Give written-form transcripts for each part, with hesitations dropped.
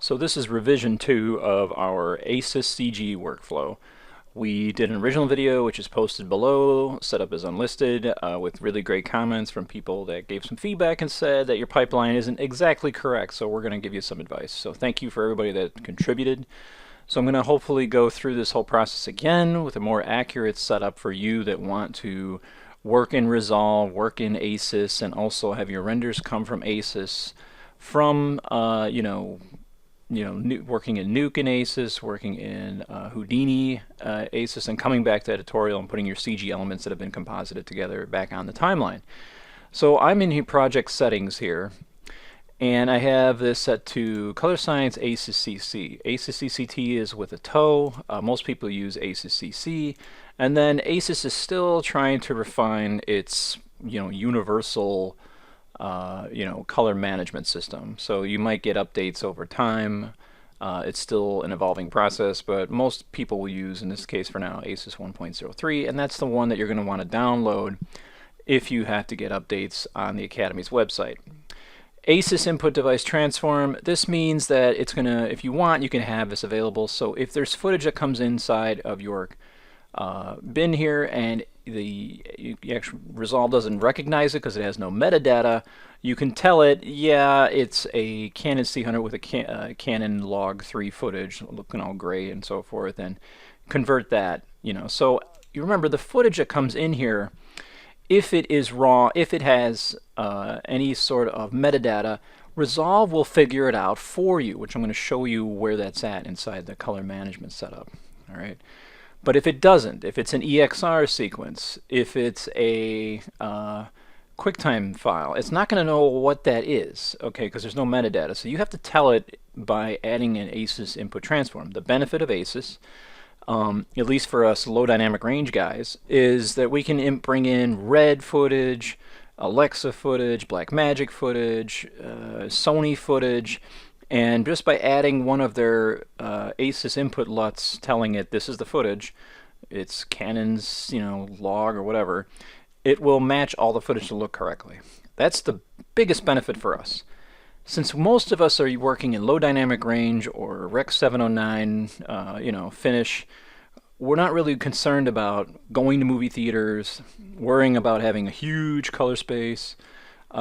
So this is revision 2 of our ACES CG workflow. We did an original video which is posted below, set up as unlisted, with really great comments from people that gave some feedback and said that your pipeline isn't exactly correct, so we're going to give you some advice. So thank you for everybody that contributed. So I'm going to hopefully go through this whole process again with a more accurate setup for you that want to work in Resolve, work in ACES, and also have your renders come from ACES from, working in Nuke in ACES, working in Houdini ACES, and coming back to editorial and putting your CG elements that have been composited together back on the timeline. So I'm in project settings here, and I have this set to Color Science ACES CC. ACES CCT is with a toe. Most people use ACES CC, and then ACES is still trying to refine its universal color management system. So you might get updates over time. It's still an evolving process, but most people will use, in this case for now, ACES 1.03, and that's the one that you're going to want to download if you have to get updates on the Academy's website. ACES Input Device Transform, this means that it's going to, if you want, you can have this available. So if there's footage that comes inside of your bin here and the actual Resolve doesn't recognize it because it has no metadata, you can tell it, yeah, it's a Canon C100 with a Canon log 3 footage looking all gray and so forth, and convert that. So you remember the footage that comes in here, if it is raw, if it has any sort of metadata, Resolve will figure it out for you, which I'm going to show you where that's at inside the color management setup. All right. But if it doesn't, if it's an EXR sequence, if it's a QuickTime file, it's not going to know what that is, okay, because there's no metadata. So you have to tell it by adding an ACES input transform. The benefit of ACES, at least for us low dynamic range guys, is that we can bring in red footage, Alexa footage, Blackmagic footage, Sony footage, and just by adding one of their ACES input LUTs telling it this is the footage, it's Canon's log or whatever, it will match all the footage to look correctly. That's the biggest benefit for us. Since most of us are working in low dynamic range or Rec 709, finish, we're not really concerned about going to movie theaters, worrying about having a huge color space.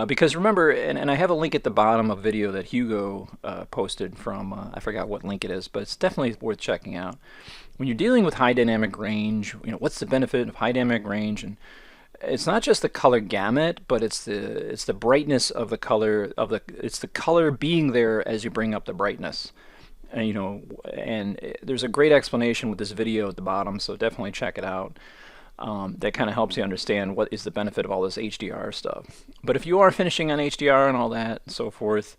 Because remember, and I have a link at the bottom of a video that Hugo posted from, I forgot what link it is, but it's definitely worth checking out. When you're dealing with high dynamic range, what's the benefit of high dynamic range? And it's not just the color gamut, but it's the brightness of the color it's the color being there as you bring up the brightness. And there's a great explanation with this video at the bottom, so definitely check it out. That kind of helps you understand what is the benefit of all this HDR stuff. But if you are finishing on HDR and all that and so forth,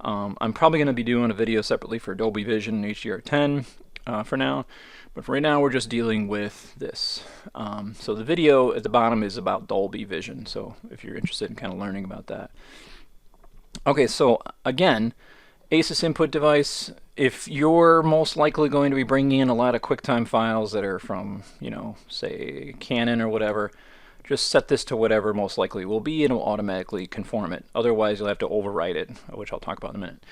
I'm probably going to be doing a video separately for Dolby Vision HDR10 for now. But for right now, we're just dealing with this. So the video at the bottom is about Dolby Vision, so if you're interested in kind of learning about that. Okay, so again, ACES input device, if you're most likely going to be bringing in a lot of QuickTime files that are from, say Canon or whatever, just set this to whatever most likely will be and it will automatically conform it. Otherwise, you'll have to overwrite it, which I'll talk about in a minute.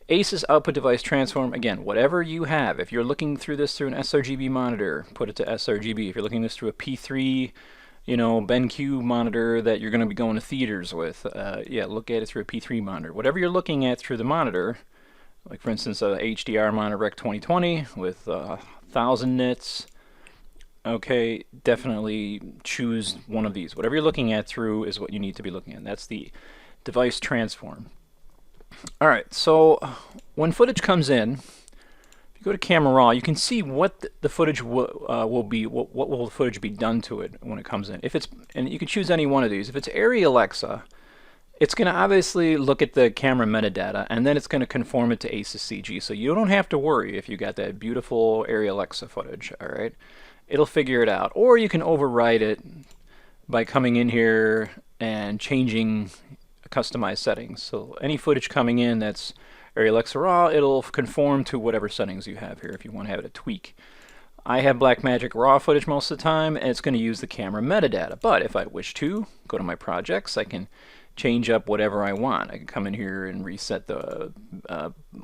ACES output device transform, again, whatever you have. If you're looking through this through an sRGB monitor, put it to sRGB. If you're looking at this through a P3, BenQ monitor that you're going to be going to theaters with, look at it through a P3 monitor. Whatever you're looking at through the monitor, like for instance a HDR monitor Rec 2020 with 1000 nits, okay, definitely choose one of these. Whatever you're looking at through is what you need to be looking at. That's the device transform. Alright, so when footage comes in, if you go to camera raw, you can see what the footage will be, what will the footage be done to it when it comes in. If it's, and you can choose any one of these. If it's Arri Alexa, it's going to obviously look at the camera metadata, and then it's going to conform it to ACES CG. So you don't have to worry if you got that beautiful Arri Alexa footage, alright? It'll figure it out. Or you can override it by coming in here and changing customized settings. So any footage coming in that's Arri Alexa raw, it'll conform to whatever settings you have here if you want to have it a tweak. I have Blackmagic raw footage most of the time, and it's going to use the camera metadata. But if I wish to go to my projects, I can change up whatever I want. I can come in here and reset the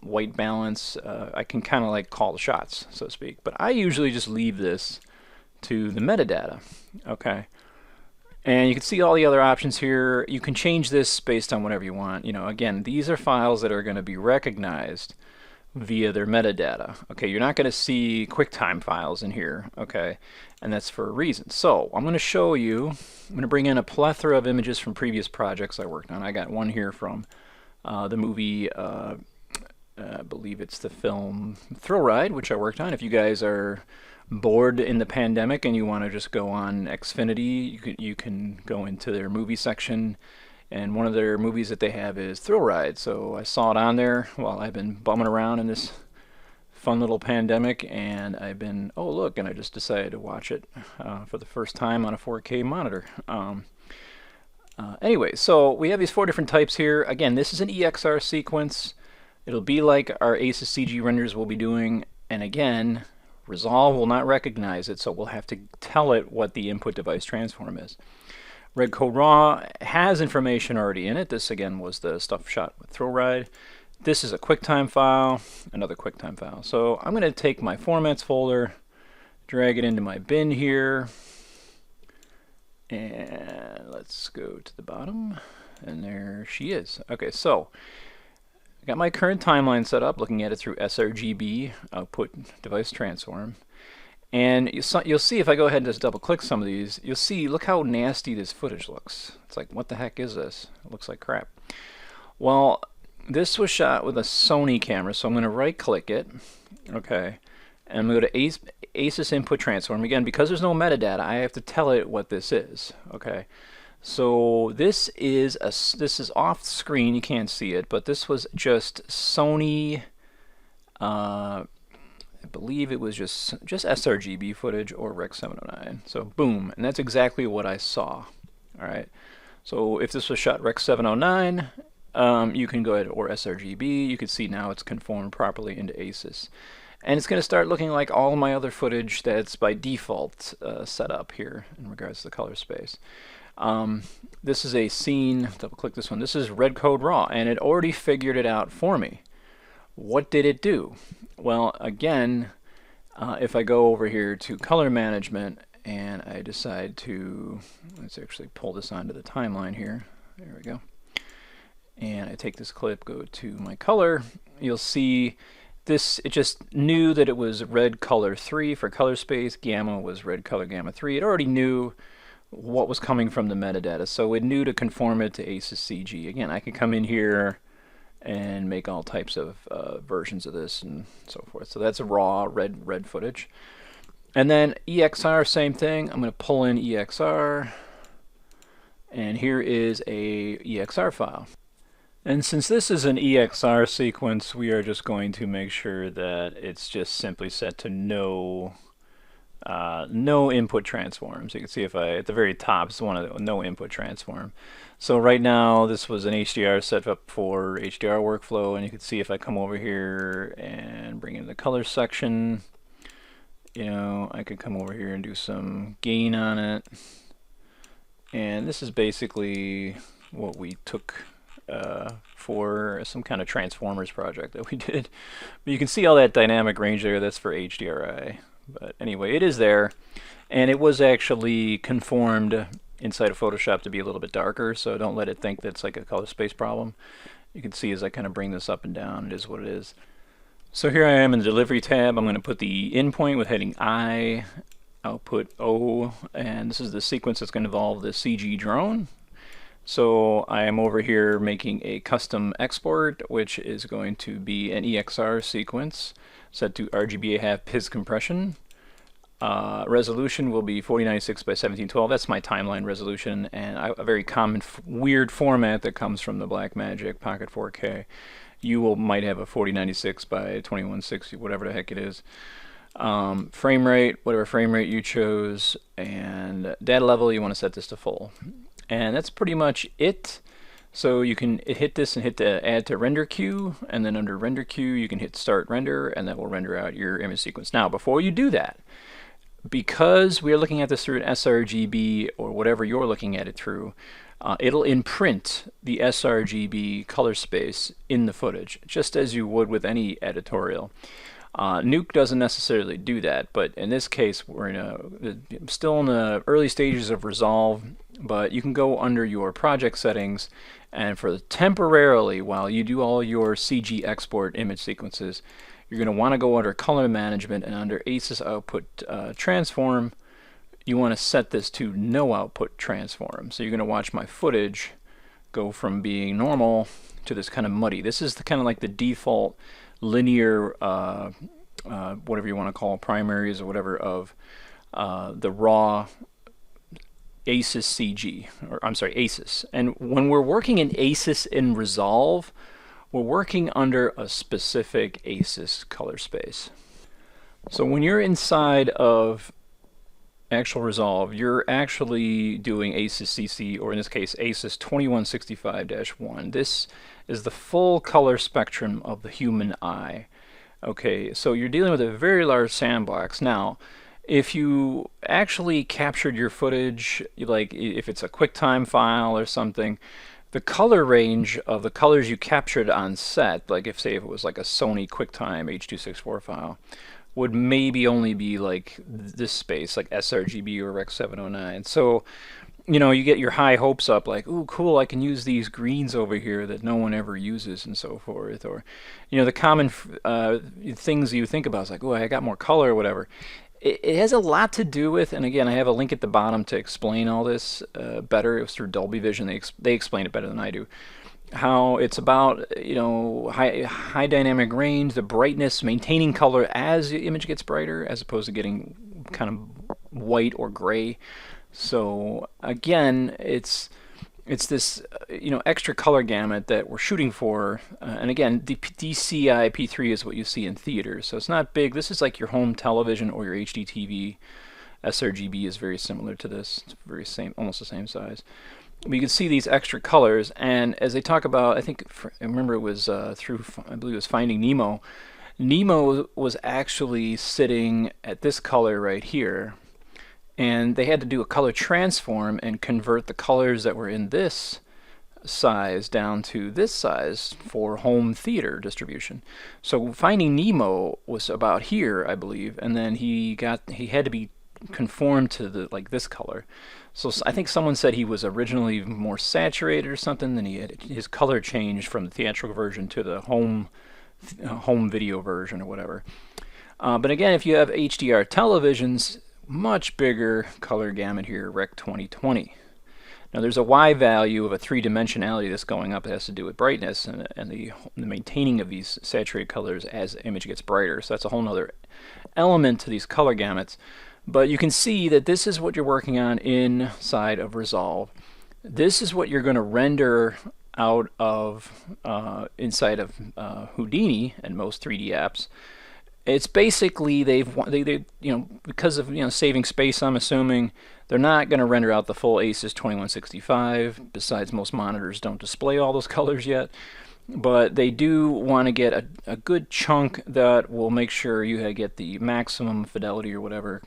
white balance. I can kind of like call the shots, so to speak. But I usually just leave this to the metadata. Okay. And you can see all the other options here. You can change this based on whatever you want. You know, again, these are files that are going to be recognized via their metadata. Okay, you're not going to see QuickTime files in here. Okay, and that's for a reason. So I'm going to show you. I'm going to bring in a plethora of images from previous projects I worked on. I got one here from the movie. I believe it's the film Thrill Ride, which I worked on. If you guys are bored in the pandemic and you want to just go on Xfinity, you can go into their movie section, and one of their movies that they have is Thrill Ride. So I saw it on there while I've been bumming around in this fun little pandemic, and I've been, oh look, and I just decided to watch it for the first time on a 4K monitor. Anyway, so we have these 4 different types here. Again, this is an EXR sequence. It'll be like our ACES CG renders will be doing, and again, Resolve will not recognize it, so we'll have to tell it what the input device transform is. Red Code Raw has information already in it. This again was the stuff shot with Thrill Ride. This is a QuickTime file, another QuickTime file. So I'm going to take my formats folder, drag it into my bin here, and let's go to the bottom, and there she is. Okay, so I got my current timeline set up, looking at it through sRGB, output device transform. And you'll see if I go ahead and just double click some of these, you'll see, look how nasty this footage looks. It's like, what the heck is this? It looks like crap. Well, this was shot with a Sony camera, so I'm going to right click it, okay, and I'm going to go to ACES input transform. Again, because there's no metadata, I have to tell it what this is, okay. So this is off screen, you can't see it, but this was just Sony, I believe it was just sRGB footage or Rec 709. So boom, and that's exactly what I saw. All right. So if this was shot Rec 709, you can go ahead, or sRGB, you can see now it's conformed properly into ACES. And it's going to start looking like all my other footage that's by default set up here in regards to the color space. This is a scene, double click this one, this is Red Code Raw, and it already figured it out for me. What did it do? Well, again, if I go over here to color management and I decide to, let's actually pull this onto the timeline here, there we go, and I take this clip, go to my color, you'll see this, it just knew that it was red color 3 for color space, gamma was red color gamma 3. It already knew what was coming from the metadata, so it knew to conform it to ACES CG. Again, I can come in here and make all types of versions of this and so forth. So that's a raw red footage. And then EXR, same thing. I'm going to pull in EXR, and here is a EXR file. And since this is an EXR sequence, we are just going to make sure that it's just simply set to no input transforms. You can see if I, at the very top, it's one of the no input transform. So right now, this was an HDR set up for HDR workflow, and you can see if I come over here and bring in the color section, you know, I could come over here and do some gain on it. And this is basically what we took for some kind of Transformers project that we did. But you can see all that dynamic range there, that's for HDRI. But anyway, it is there, and it was actually conformed inside of Photoshop to be a little bit darker, so don't let it think that's like a color space problem. You can see as I kind of bring this up and down, it is what it is. So here I am in the delivery tab. I'm going to put the in point with heading I, output O, and this is the sequence that's going to involve the CG drone. So I am over here making a custom export, which is going to be an EXR sequence set to RGBA half PIS compression. Resolution will be 4096 by 1712. That's my timeline resolution, and a very common weird format that comes from the Blackmagic Pocket 4K. You might have a 4096 by 2160, whatever the heck it is. Frame rate, whatever frame rate you chose, and data level, you want to set this to full. And that's pretty much it. So you can hit this and hit the add to render queue, and then under render queue you can hit start render, and that will render out your image sequence. Now before you do that, because we are looking at this through an sRGB or whatever you're looking at it through, it'll imprint the sRGB color space in the footage, just as you would with any editorial. Nuke doesn't necessarily do that, but in this case we're still in the early stages of Resolve, but you can go under your project settings, and for temporarily, while you do all your CG export image sequences, you're going to want to go under color management, and under ACES output transform, you want to set this to no output transform. So you're going to watch my footage go from being normal to this kind of muddy. This is the kind of like the default linear, whatever you want to call primaries or whatever, of the raw ACES CG, or I'm sorry, ACES. And when we're working in ACES in Resolve, we're working under a specific ACES color space. So when you're inside of actual Resolve, you're actually doing ACES CC, or in this case ACES 2165-1. This is the full color spectrum of the human eye. Okay, so you're dealing with a very large sandbox. Now, if you actually captured your footage, like if it's a QuickTime file or something, the color range of the colors you captured on set, like if it was like a Sony QuickTime H.264 file, would maybe only be like this space, like sRGB or Rec. 709. So, you know, you get your high hopes up, like, ooh, cool, I can use these greens over here that no one ever uses and so forth. Or, you know, the common things you think about is like, oh, I got more color or whatever. It has a lot to do with, and again, I have a link at the bottom to explain all this better. It was through Dolby Vision. They explain it better than I do. How it's about, you know, high dynamic range, the brightness, maintaining color as the image gets brighter, as opposed to getting kind of white or gray. So again, it's this you know, extra color gamut that we're shooting for, and again, the DCI-P3 is what you see in theaters, so it's not big. This is like your home television or your HD TV. sRGB is very similar to this. It's very same, almost the same size. But you can see these extra colors, and as they talk about, I remember it was through, I believe it was Finding Nemo. Nemo was actually sitting at this color right here, and they had to do a color transform and convert the colors that were in this size down to this size for home theater distribution. So Finding Nemo was about here, I believe, and then he had to be conformed to this color. So I think someone said he was originally more saturated or something, then his color changed from the theatrical version to the home video version or whatever. But again, if you have HDR televisions, much bigger color gamut here, Rec. 2020. Now there's a Y value of a three-dimensionality that's going up. It has to do with brightness and the maintaining of these saturated colors as the image gets brighter. So that's a whole other element to these color gamuts. But you can see that this is what you're working on inside of Resolve. This is what you're going to render out of inside of Houdini and most 3D apps. It's basically they you know, because of, you know, saving space, I'm assuming they're not going to render out the full ACES 2165. Besides, most monitors don't display all those colors yet. But they do want to get a good chunk that will make sure you get the maximum fidelity or whatever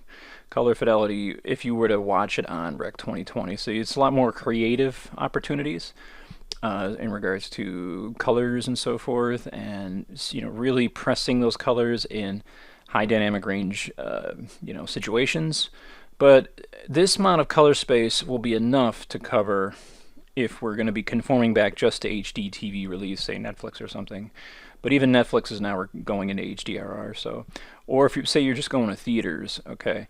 color fidelity if you were to watch it on Rec. 2020. So it's a lot more creative opportunities in regards to colors and so forth, and, you know, really pressing those colors in high dynamic range you know, situations. But this amount of color space will be enough to cover if we're going to be conforming back just to HD TV release, say Netflix or something. But even Netflix is now going into HDRR. So, or if you say you're just going to theaters, okay.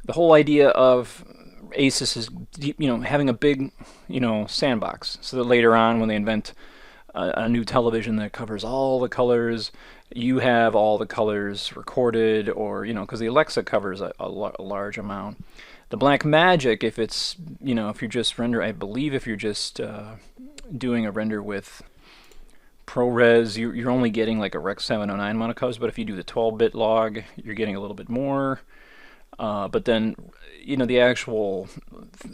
The whole idea of ACES is, you know, having a big, you know, sandbox, so that later on when they invent a new television that covers all the colors, you have all the colors recorded, or, you know, because the Alexa covers a large amount. The Blackmagic, if it's, you know, if you're just I believe if you're just doing a render with ProRes, you're only getting like a Rec. 709 amount of colors, but if you do the 12-bit log, you're getting a little bit more. But then, you know, the actual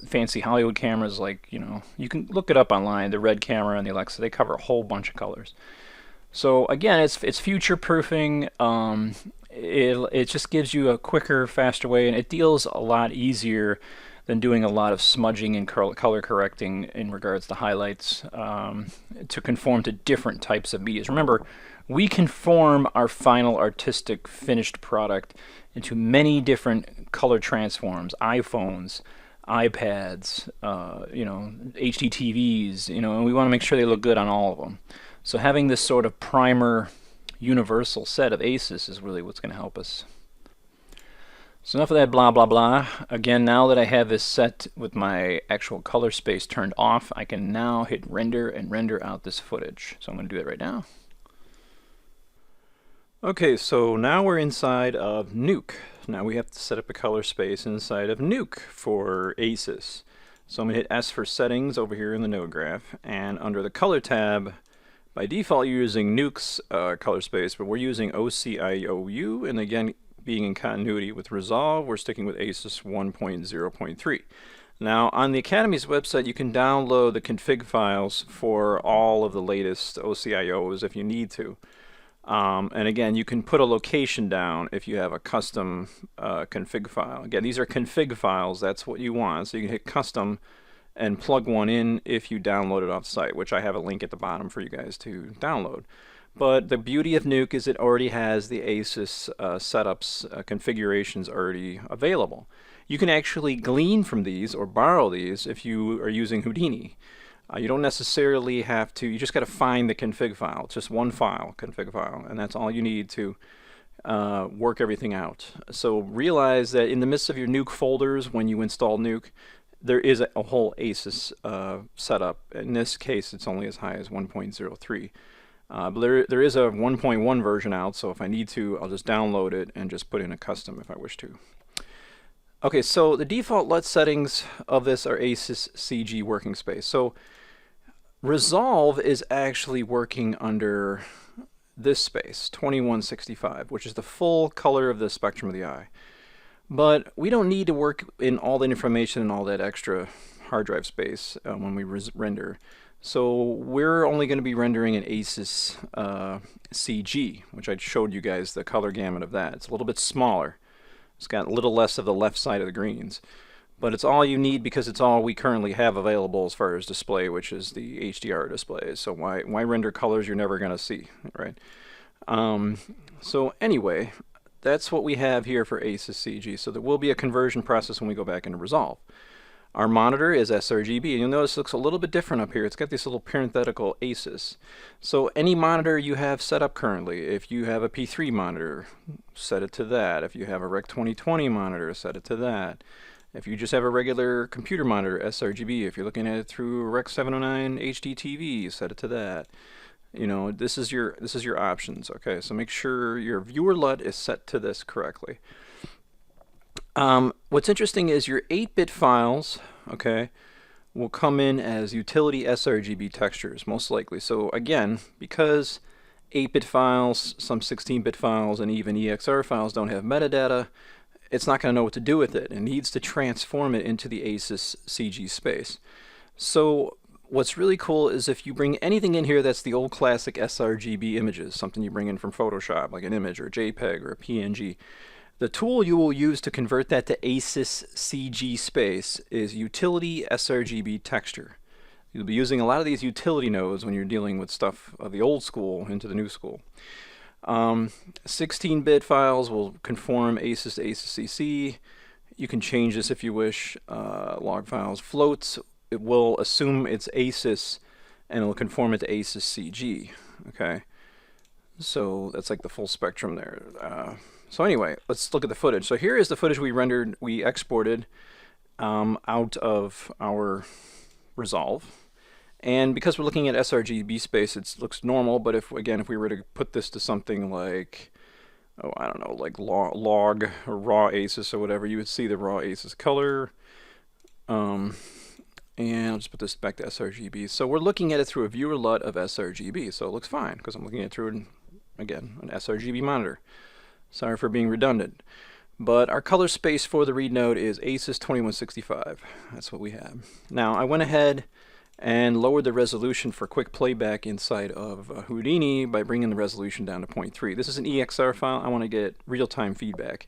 fancy Hollywood cameras, like, you know, you can look it up online, the Red camera and the Alexa, they cover a whole bunch of colors. So again, it's future-proofing. It just gives you a quicker, faster way, and it deals a lot easier been doing a lot of smudging and color correcting in regards to highlights to conform to different types of medias. Remember, we conform our final artistic finished product into many different color transforms, iPhones, iPads, HD TVs, and we want to make sure they look good on all of them. So having this sort of primer universal set of ACES is really what's going to help us. So enough of that blah blah blah. Again, now that I have this set with my actual color space turned off, I can now hit render and render out this footage. So I'm going to do it right now. Okay, so now we're inside of Nuke. Now we have to set up a color space inside of Nuke for ACES. So I'm going to hit S for settings over here in the node graph, and under the color tab, by default you're using Nuke's color space, but we're using OCIOU, and again, being in continuity with Resolve, we're sticking with ACES 1.0.3. Now on the Academy's website you can download the config files for all of the latest OCIOs if you need to. And again, you can put a location down if you have a custom config file. Again, these are config files, that's what you want. So you can hit custom and plug one in if you download it off site, which I have a link at the bottom for you guys to download. But the beauty of Nuke is it already has the ACES setups, configurations already available. You can actually glean from these or borrow these if you are using Houdini. You don't necessarily have to, you just got to find the config file. It's just one file, config file, and that's all you need to work everything out. So realize that in the midst of your Nuke folders, when you install Nuke, there is a whole ACES setup. In this case, it's only as high as 1.03. But there is a 1.1 version out, so if I need to, I'll just download it and just put in a custom if I wish to. Okay, so the default LUT settings of this are ACES CG working space. So Resolve is actually working under this space, 2165, which is the full color of the spectrum of the eye. But we don't need to work in all the information and all that extra hard drive space when we render. So we're only going to be rendering an ACES CG, which I showed you guys the color gamut of that. It's a little bit smaller. It's got a little less of the left side of the greens. But it's all you need because it's all we currently have available as far as display, which is the HDR displays. So why render colors you're never going to see, right? So anyway, that's what we have here for ACES CG. So there will be a conversion process when we go back into Resolve. Our monitor is sRGB, and you'll notice it looks a little bit different up here. It's got this little parenthetical ACES. So any monitor you have set up currently, if you have a P3 monitor, set it to that. If you have a Rec 2020 monitor, set it to that. If you just have a regular computer monitor, sRGB, if you're looking at it through Rec 709 HD TV, set it to that. This is your options. Okay, so make sure your viewer LUT is set to this correctly. What's interesting is your 8-bit files, okay, will come in as utility sRGB textures, most likely. So again, because 8-bit files, some 16-bit files, and even EXR files don't have metadata, it's not going to know what to do with it. It needs to transform it into the ACES CG space. So what's really cool is if you bring anything in here that's the old classic sRGB images, something you bring in from Photoshop, like an image or a JPEG or a PNG, the tool you will use to convert that to ACES CG space is utility sRGB texture. You'll be using a lot of these utility nodes when you're dealing with stuff of the old school into the new school. 16-bit files will conform ACES to ACES CC. You can change this if you wish. Log files, floats, it will assume it's ACES and it'll conform it to ACES CG. Okay, so that's like the full spectrum there. So anyway, let's look at the footage. So here is the footage we exported out of our Resolve. And because we're looking at sRGB space, it looks normal, but if we were to put this to something like, I don't know, like log or raw ACES or whatever, you would see the raw ACES color. And I'll just put this back to sRGB. So we're looking at it through a viewer LUT of sRGB, so it looks fine because I'm looking at it through, again, an sRGB monitor. Sorry for being redundant. But our color space for the read node is ACES 2165. That's what we have. Now I went ahead and lowered the resolution for quick playback inside of Houdini by bringing the resolution down to 0.3. This is an EXR file. I want to get real-time feedback.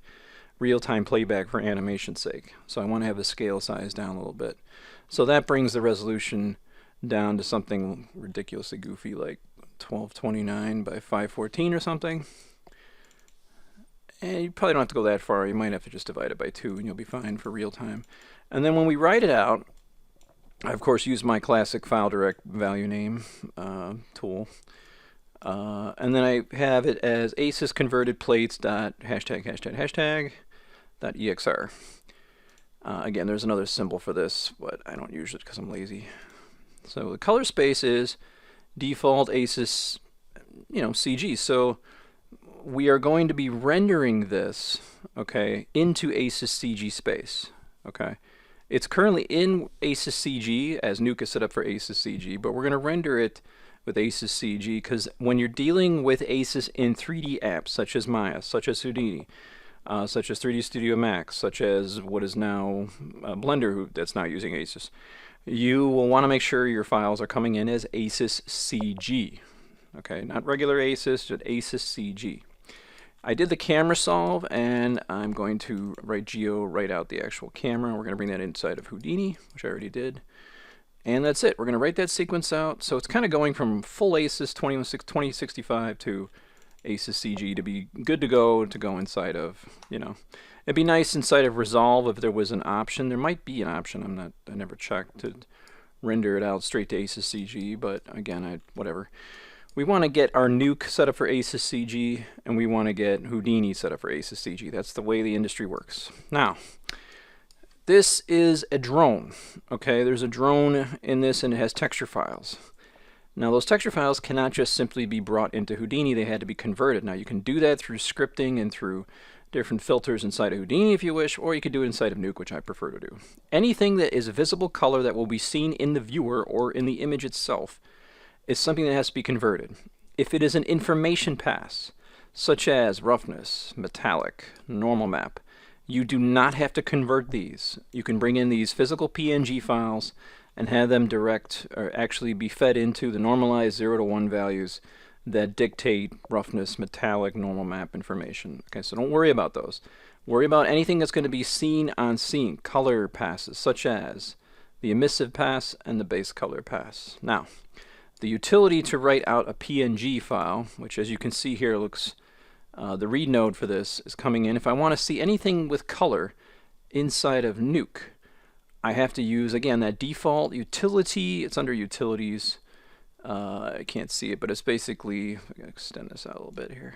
real-time playback for animation's sake. So I want to have the scale size down a little bit. So that brings the resolution down to something ridiculously goofy like 1229 by 514 or something. And you probably don't have to go that far. You might have to just divide it by 2 and you'll be fine for real time. And then when we write it out, I of course use my classic file direct value name tool. And then I have it as ACES converted plates dot hashtag hashtag hashtag dot exr. Again, there's another symbol for this, but I don't use it because I'm lazy. So the color space is default ACES, CG. So we are going to be rendering this, okay, into ACES CG space, okay. It's currently in ACES CG as Nuke is set up for ACES CG, but we're going to render it with ACES CG because when you're dealing with ACES in 3D apps such as Maya, such as Houdini, such as 3D Studio Max, such as what is now Blender that's now using ACES, you will want to make sure your files are coming in as ACES CG. Okay, not regular ACES, just ACES CG. I did the camera solve, and I'm going to write out the actual camera. We're going to bring that inside of Houdini, which I already did. And that's it. We're going to write that sequence out. So it's kind of going from full ACES 2065 to ACES CG to be good to go inside of, It'd be nice inside of Resolve if there was an option. There might be an option. I never checked to render it out straight to ACES CG, but again, whatever. We want to get our Nuke set up for ACES CG, and we want to get Houdini set up for ACES CG. That's the way the industry works. Now, this is a drone. Okay, there's a drone in this, and it has texture files. Now, those texture files cannot just simply be brought into Houdini. They had to be converted. Now, you can do that through scripting and through different filters inside of Houdini if you wish, or you could do it inside of Nuke, which I prefer to do. Anything that is a visible color that will be seen in the viewer or in the image itself is something that has to be converted. If it is an information pass, such as roughness, metallic, normal map, you do not have to convert these. You can bring in these physical PNG files and have them direct or actually be fed into the normalized 0 to 1 values that dictate roughness, metallic, normal map information. Okay, so don't worry about those. Worry about anything that's going to be seen on scene, color passes, such as the emissive pass and the base color pass. Now, the utility to write out a PNG file, which as you can see here looks, the read node for this is coming in. If I want to see anything with color inside of Nuke, I have to use, again, that default utility. It's under utilities. I can't see it, but it's basically, I'm going to extend this out a little bit here.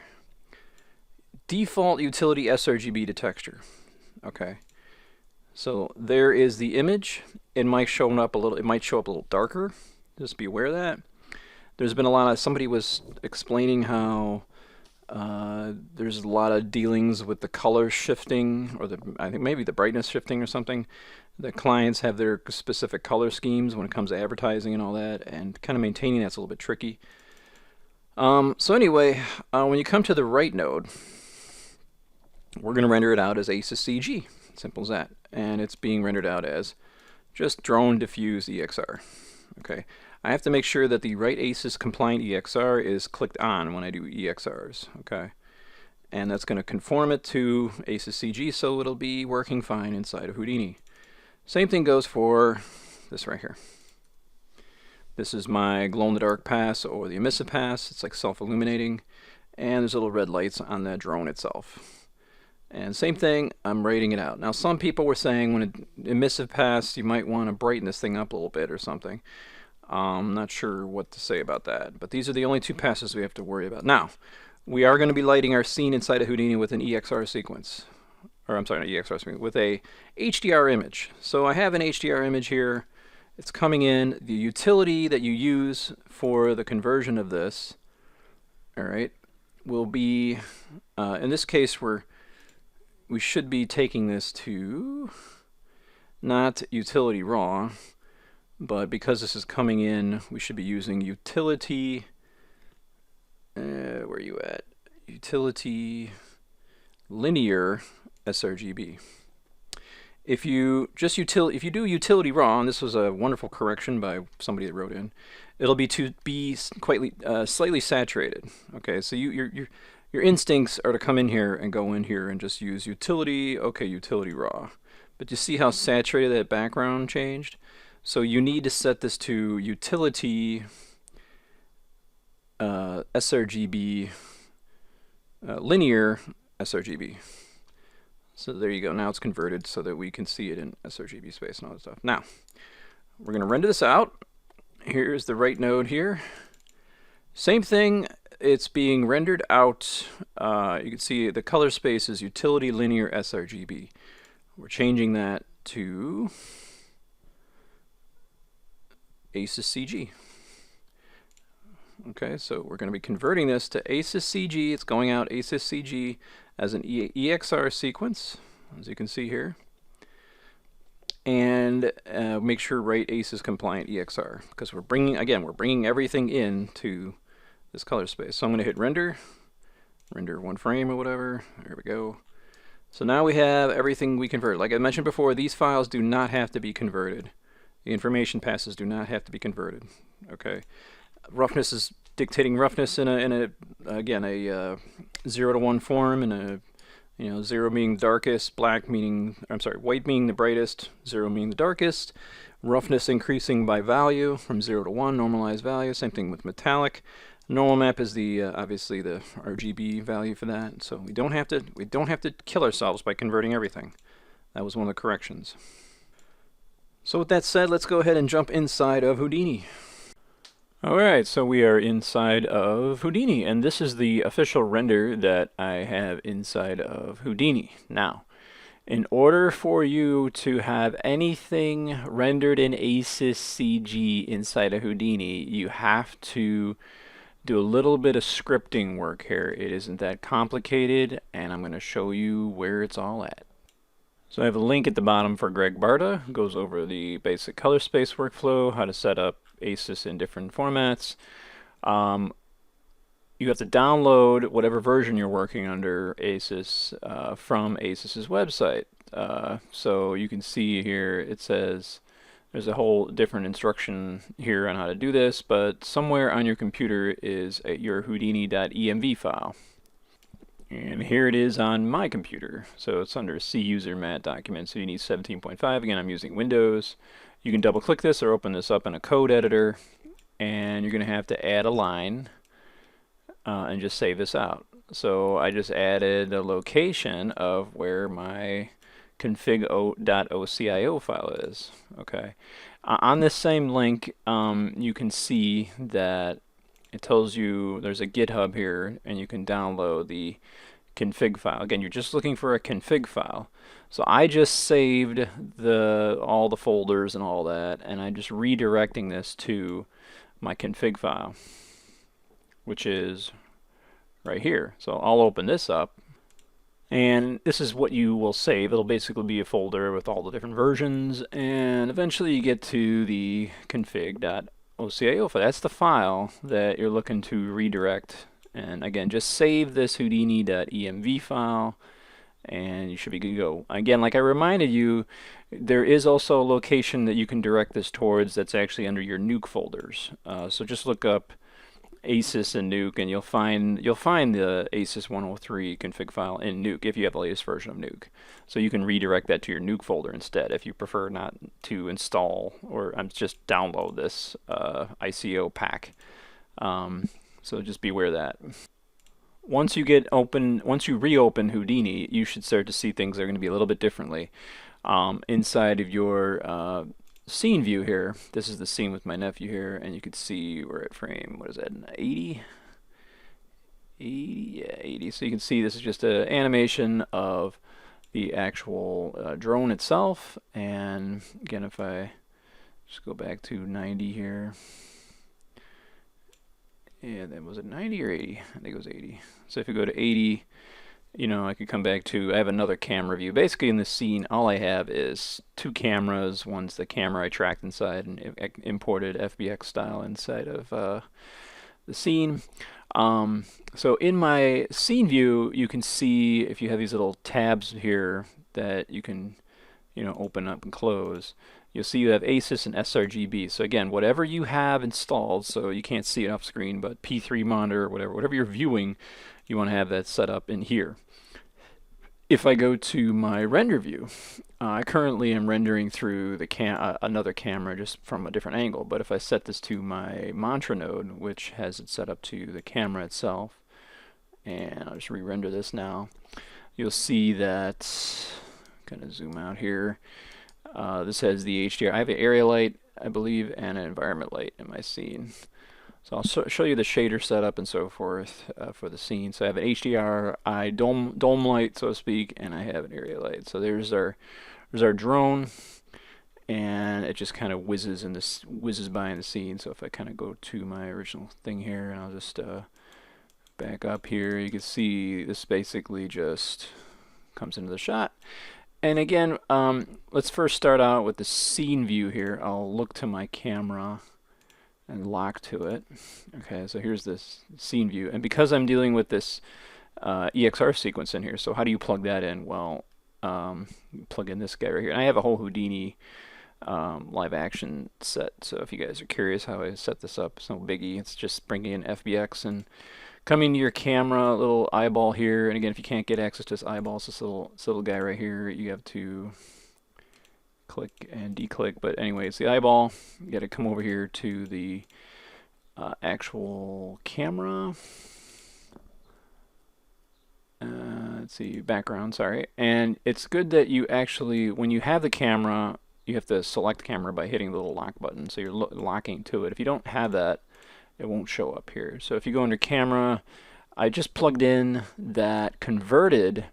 Default utility sRGB to texture. Okay. So there is the image. It might show up a little darker. Just be aware of that. There's been a lot of, somebody was explaining how there's a lot of dealings with the color shifting, or I think maybe the brightness shifting or something. The clients have their specific color schemes when it comes to advertising and all that, and kind of maintaining that's a little bit tricky. So anyway, when you come to the write node, we're going to render it out as ACES CG. Simple as that. And it's being rendered out as just drone diffuse EXR. Okay. I have to make sure that the write ACES compliant EXR is clicked on when I do EXRs. Okay. And that's going to conform it to ACES CG, so it'll be working fine inside of Houdini. Same thing goes for this right here. This is my glow-in-the-dark pass or the emissive pass. It's like self-illuminating, and there's little red lights on the drone itself. And same thing, I'm writing it out. Now, some people were saying when an emissive pass, you might want to brighten this thing up a little bit or something. I'm not sure what to say about that, but these are the only two passes we have to worry about. Now, we are going to be lighting our scene inside of Houdini with an EXR sequence. Or I'm sorry, not EXR sequence, with a HDR image. So I have an HDR image here. It's coming in. The utility that you use for the conversion of this, all right, will be, in this case, we should be taking this to not utility raw, but because this is coming in, we should be using utility, where are you at? Utility linear sRGB. If you do utility raw, and this was a wonderful correction by somebody that wrote in, it'll be to be slightly saturated. Okay, so your instincts are to come in here and go in here and just use utility, okay, utility raw. But you see how saturated that background changed? So you need to set this to utility sRGB linear sRGB. So there you go. Now it's converted so that we can see it in sRGB space and all that stuff. Now, we're going to render this out. Here's the right node here. Same thing. It's being rendered out. You can see the color space is utility linear sRGB. We're changing that to ACES CG. Okay, so we're going to be converting this to ACES CG. It's going out ACES CG as an EXR sequence, as you can see here. And make sure write ACES compliant EXR, because we're bringing everything into this color space. So I'm going to hit render one frame or whatever. There we go. So now we have everything we converted. Like I mentioned before, these files do not have to be converted. The information passes do not have to be converted. Okay. Roughness is dictating roughness in a 0 to 1 form, and a 0 meaning darkest, white meaning the brightest, 0 meaning the darkest. Roughness increasing by value from 0 to 1, normalized value. Same thing with metallic. Normal map is the obviously the RGB value for that. So we don't have to kill ourselves by converting everything. That was one of the corrections. So with that said, let's go ahead and jump inside of Houdini. Alright, so we are inside of Houdini, and this is the official render that I have inside of Houdini. Now, in order for you to have anything rendered in ACES CG inside of Houdini, you have to do a little bit of scripting work here. It isn't that complicated, and I'm going to show you where it's all at. So I have a link at the bottom for Greg Barta, who goes over the basic color space workflow, how to set up ACES in different formats. You have to download whatever version you're working under ACES from ACES's website. So you can see here it says there's a whole different instruction here on how to do this, but somewhere on your computer is your Houdini.env file. And here it is on my computer. So it's under C user mat document. So you need 17.5. Again, I'm using Windows. You can double click this or open this up in a code editor, and you're going to have to add a line and just save this out. So I just added a location of where my config.ocio file is. Okay. On this same link, you can see that it tells you there's a GitHub here, and you can download the config file. Again, you're just looking for a config file. So I just saved all the folders and all that, and I'm just redirecting this to my config file, which is right here. So I'll open this up, and this is what you will save. It'll basically be a folder with all the different versions, and eventually you get to the config.ocio file. That's the file that you're looking to redirect. And again, just save this Houdini.env file, and you should be good to go. Again, like I reminded you, there is also a location that you can direct this towards that's actually under your Nuke folders. So just look up ACES and Nuke, and you'll find the ACES 103 config file in Nuke if you have the latest version of Nuke. So you can redirect that to your Nuke folder instead if you prefer not to install or just download this ICO pack. So just beware of that. Once you reopen Houdini, you should start to see things that are going to be a little bit differently. Inside of your scene view here, this is the scene with my nephew here, and you can see we're at frame, what is that, 80? 80, yeah, 80. So you can see this is just an animation of the actual drone itself. And again, if I just go back to 90 here, yeah, that was it 90 or 80? I think it was 80. So if you go to 80, I could come back to, I have another camera view. Basically in this scene, all I have is two cameras. One's the camera I tracked inside and imported FBX style inside of the scene. So in my scene view, you can see if you have these little tabs here that you can, open up and close. You'll see you have ACES and sRGB. So again, whatever you have installed, so you can't see it off screen, but P3 monitor, whatever you're viewing, you want to have that set up in here. If I go to my render view, I currently am rendering through the another camera just from a different angle, but if I set this to my mantra node, which has it set up to the camera itself, and I'll just re-render this now, you'll see that, I'm going to zoom out here, this has the HDR. I have an area light, I believe, and an environment light in my scene. So I'll show you the shader setup and so forth for the scene. So I have an HDR dome light, so to speak, and I have an area light. So there's our drone, and it just kind of whizzes by in the scene. So if I kind of go to my original thing here, and I'll just back up here, you can see this basically just comes into the shot. And again, let's first start out with the scene view here. I'll look to my camera and lock to it. Okay, so here's this scene view, and because I'm dealing with this EXR sequence in here, so how do you plug that in? Well, plug in this guy right here, and I have a whole Houdini live action set, so if you guys are curious how I set this up, it's no biggie. It's just bringing in FBX and coming to your camera, a little eyeball here, and again, if you can't get access to this eyeball, it's this little guy right here, you have to click and declick, but anyways, the eyeball, you got to come over here to the actual camera. Let's see, background, sorry. And it's good that you actually, when you have the camera, you have to select the camera by hitting the little lock button, so you're locking to it. If you don't have that, it won't show up here. So if you go under camera, I just plugged in that converted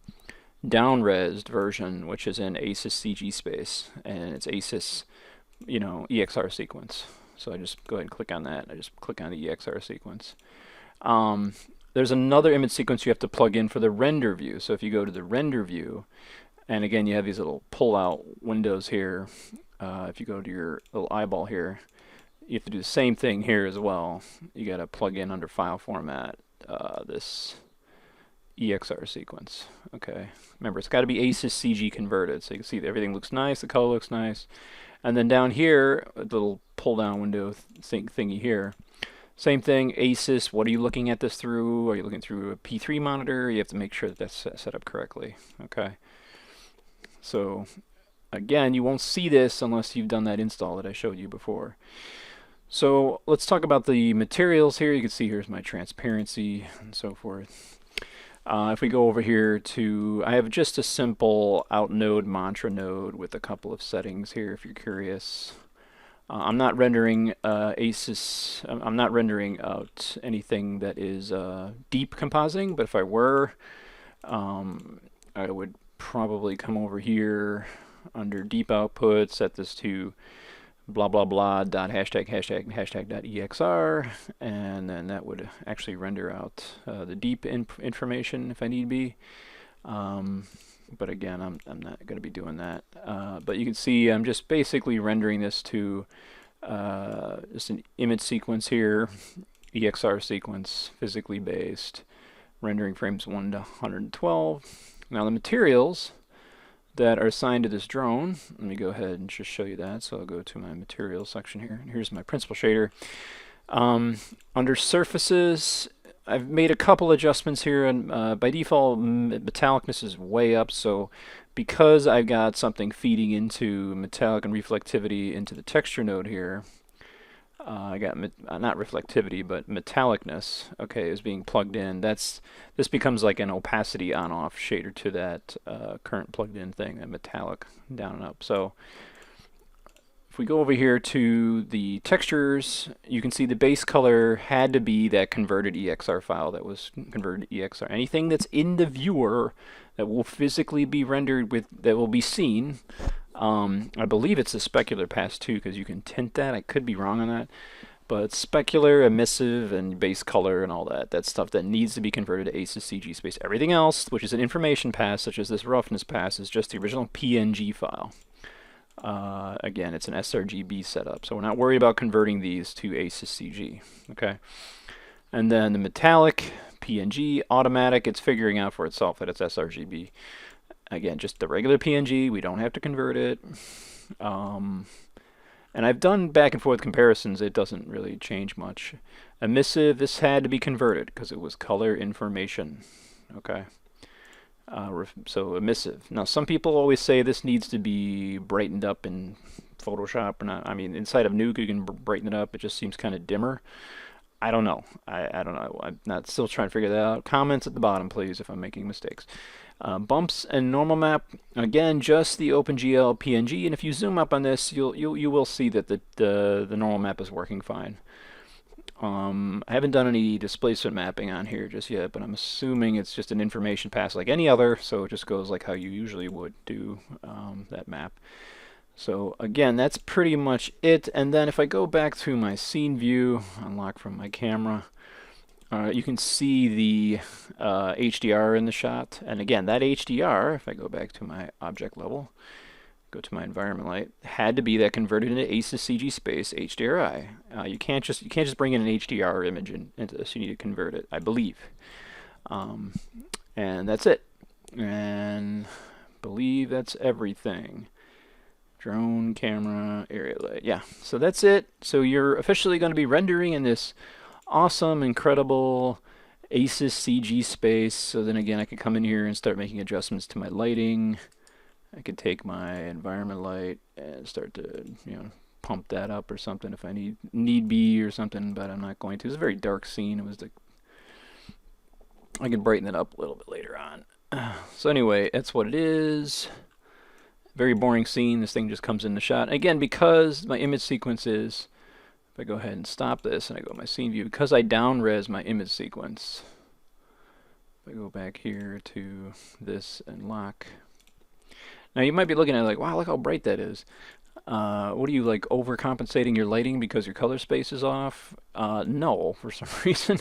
down-resed version, which is in ACES CG space, and it's ACES, you know, EXR sequence. So I just go ahead and click on that. I just click on the EXR sequence. There's another image sequence you have to plug in for the render view. So if you go to the render view, and again, you have these little pull-out windows here. If you go to your little eyeball here, you have to do the same thing here as well. You got to plug in under file format this EXR sequence. Okay, remember it's got to be ACES CG converted, so you can see that everything looks nice, the color looks nice, and then down here, the little pull down window thingy here, same thing, ACES, what are you looking at this through? Are you looking through a P3 monitor? You have to make sure that that's set up correctly. Okay, so again, you won't see this unless you've done that install that I showed you before. So let's talk about the materials here. You can see here's my transparency and so forth. If we go over here to, I have just a simple out node mantra node with a couple of settings here if you're curious. I'm not rendering ACES, I'm not rendering out anything that is deep compositing, but if I were, I would probably come over here under deep output, set this to blah blah blah dot hashtag dot exr, and then that would actually render out the deep information if I need be. But again, I'm not going to be doing that. But you can see I'm just basically rendering this to just an image sequence here, EXR sequence, physically based, rendering frames 1 to 112. Now the materials that are assigned to this drone, let me go ahead and just show you that. So I'll go to my materials section here. Here's my principal shader. Under surfaces, I've made a couple adjustments here, and by default metallicness is way up, so because I've got something feeding into metallic and reflectivity into the texture node here, I got not reflectivity but metallicness, okay, is being plugged in. This becomes like an opacity on-off shader to that current plugged in thing, that metallic down and up. So if we go over here to the textures, you can see the base color had to be that converted EXR file that was converted to EXR. Anything that's in the viewer that will physically be rendered with, that will be seen, I believe it's a specular pass too, because you can tint that. I could be wrong on that, but specular, emissive, and base color and all that, that's stuff that needs to be converted to ACES CG space. Everything else, which is an information pass, such as this roughness pass, is just the original PNG file. Again, it's an sRGB setup, so we're not worried about converting these to ACES CG. Okay, and then the metallic PNG automatic, it's figuring out for itself that it's sRGB. Again, just the regular PNG, we don't have to convert it. And And I've done back and forth comparisons. It doesn't really change much. Emissive, this had to be converted because it was color information. Okay. So emissive. Now some people always say this needs to be brightened up in Photoshop or not. I mean, inside of Nuke you can brighten it up. It just seems kind of dimmer. I don't know. I don't know. I'm not still trying to figure that out. Comments at the bottom, please, if I'm making mistakes. Bumps and normal map. Again, just the OpenGL PNG. And if you zoom up on this, you will see that the normal map is working fine. I haven't done any displacement mapping on here just yet, but I'm assuming it's just an information pass like any other, so it just goes like how you usually would do that map. So again, that's pretty much it. And then if I go back to my scene view, unlock from my camera, you can see the HDR in the shot. And again, that HDR, if I go back to my object level, go to my environment light, had to be that converted into ACES CG space HDRI. You can't just bring in an HDR image into this. You need to convert it, I believe. And that's it. And I believe that's everything. Drone, camera, area light. Yeah, so that's it. So you're officially going to be rendering in this awesome, incredible ACES CG space. So then again, I could come in here and start making adjustments to my lighting. I could take my environment light and start to, pump that up or something if I need be or something, but I'm not going to. It's a very dark scene. I can brighten it up a little bit later on. So anyway, that's what it is. Very boring scene. This thing just comes in the shot. Again, because my image sequence is, if I go ahead and stop this and I go to my scene view, because I down-res my image sequence, if I go back here to this and lock. Now you might be looking at it like, wow, look how bright that is. What are you, like, overcompensating your lighting because your color space is off? No, for some reason.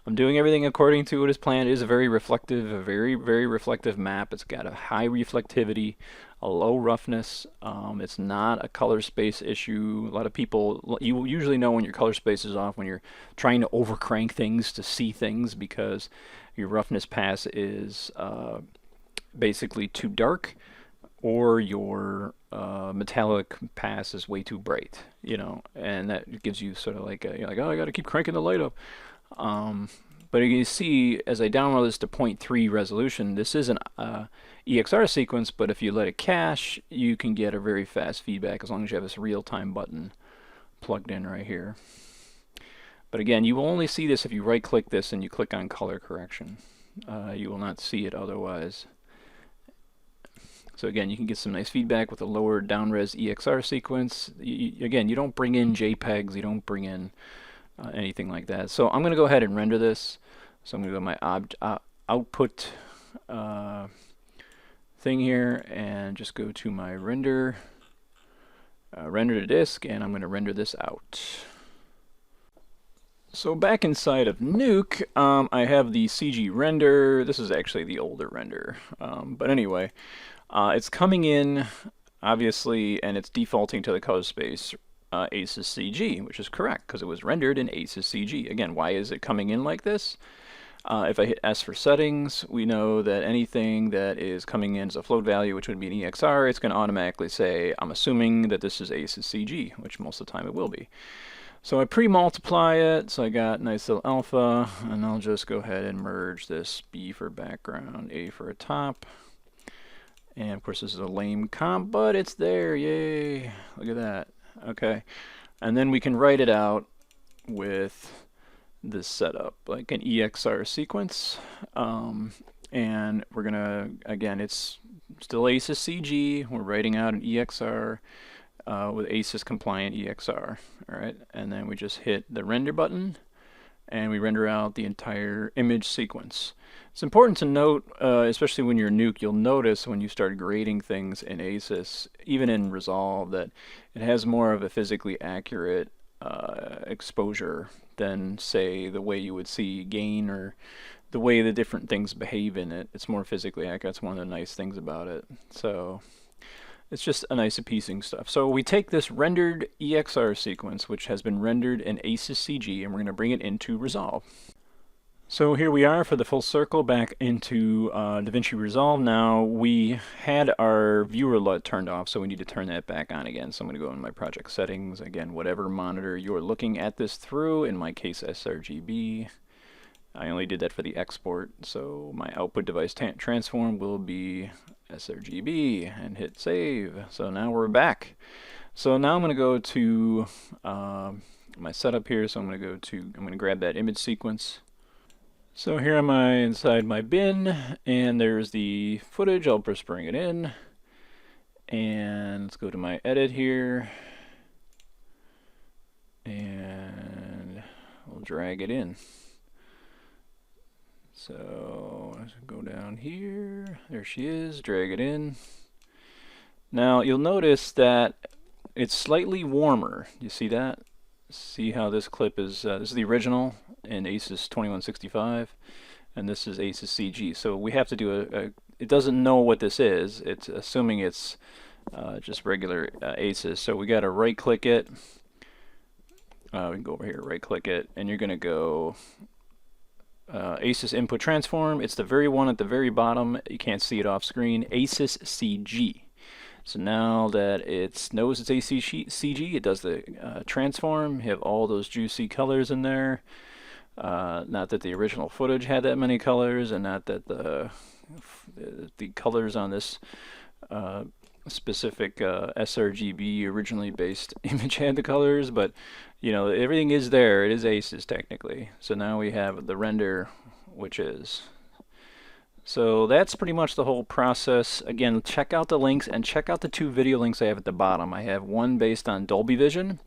I'm doing everything according to what is planned. It is a very reflective, a very, very reflective map. It's got a high reflectivity, a low roughness. It's not a color space issue. A lot of people, you usually know when your color space is off when you're trying to overcrank things to see things because your roughness pass is basically too dark, or your metallic pass is way too bright, and that gives you sort of like you're like, oh, I got to keep cranking the light up. But you can see as I download this to 0.3 resolution, this is an EXR sequence, but if you let it cache, you can get a very fast feedback as long as you have this real-time button plugged in right here. But again, you will only see this if you right-click this and you click on color correction. You will not see it otherwise. So again, you can get some nice feedback with a lower down-res EXR sequence. Again, you don't bring in JPEGs, you don't bring in anything like that. So I'm going to go ahead and render this. So I'm going to go to my output thing here and just go to my render to disk, and I'm going to render this out. So back inside of Nuke, I have the CG render. This is actually the older render, but anyway. It's coming in, obviously, and it's defaulting to the color space ACES CG, which is correct because it was rendered in ACES CG. Again, why is it coming in like this? If I hit S for settings, we know that anything that is coming in as a float value, which would be an EXR, it's going to automatically say, I'm assuming that this is ACES CG, which most of the time it will be. So I pre-multiply it, so I got nice little alpha, and I'll just go ahead and merge this B for background, A for a top. And of course this is a lame comp, but it's there, yay, look at that. Okay, and then we can write it out with this setup, like an EXR sequence. And we're gonna, again, it's still ACES CG, we're writing out an EXR with ACES compliant EXR, alright, and then we just hit the render button and we render out the entire image sequence. It's important to note, especially when you're Nuke, you'll notice when you start grading things in ACES, even in Resolve, that it has more of a physically accurate exposure than, say, the way you would see gain or the way the different things behave in it. It's more physically accurate. That's one of the nice things about it. So it's just a nice appeasing stuff. So we take this rendered EXR sequence, which has been rendered in ACES CG, and we're going to bring it into Resolve. So here we are for the full circle back into DaVinci Resolve. Now we had our viewer LUT turned off, so we need to turn that back on again. So I'm going to go in my project settings, again, whatever monitor you're looking at this through, in my case sRGB. I only did that for the export, so my output device transform will be sRGB, and hit save. So now we're back. So now I'm going to go to my setup here, so I'm going to grab that image sequence. So here am I inside my bin, and there's the footage. I'll just bring it in, and let's go to my edit here, and we'll drag it in. So let's go down here, there she is, drag it in. Now you'll notice that it's slightly warmer. You see that? See how this clip is, this is the original in ACES 2165, and this is ACES CG. So we have to do it doesn't know what this is. It's assuming it's just regular ACES. So we got to right click it. We can go over here, right click it, and you're going to go ACES input transform. It's the very one at the very bottom. You can't see it off screen. ACES CG. So now that it knows it's ACES CG, it does the transform. You have all those juicy colors in there. Not that the original footage had that many colors, and not that the colors on this specific sRGB originally based image had the colors, but you know, everything is there. It is ACES technically. So now we have the render, which is. So that's pretty much the whole process. Again, check out the links, and check out the 2 video links I have at the bottom. I have one based on Dolby Vision,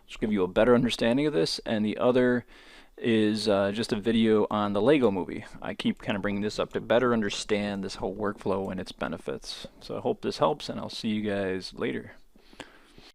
which will give you a better understanding of this, and the other is just a video on the Lego movie. I keep kind of bringing this up to better understand this whole workflow and its benefits. So I hope this helps, and I'll see you guys later.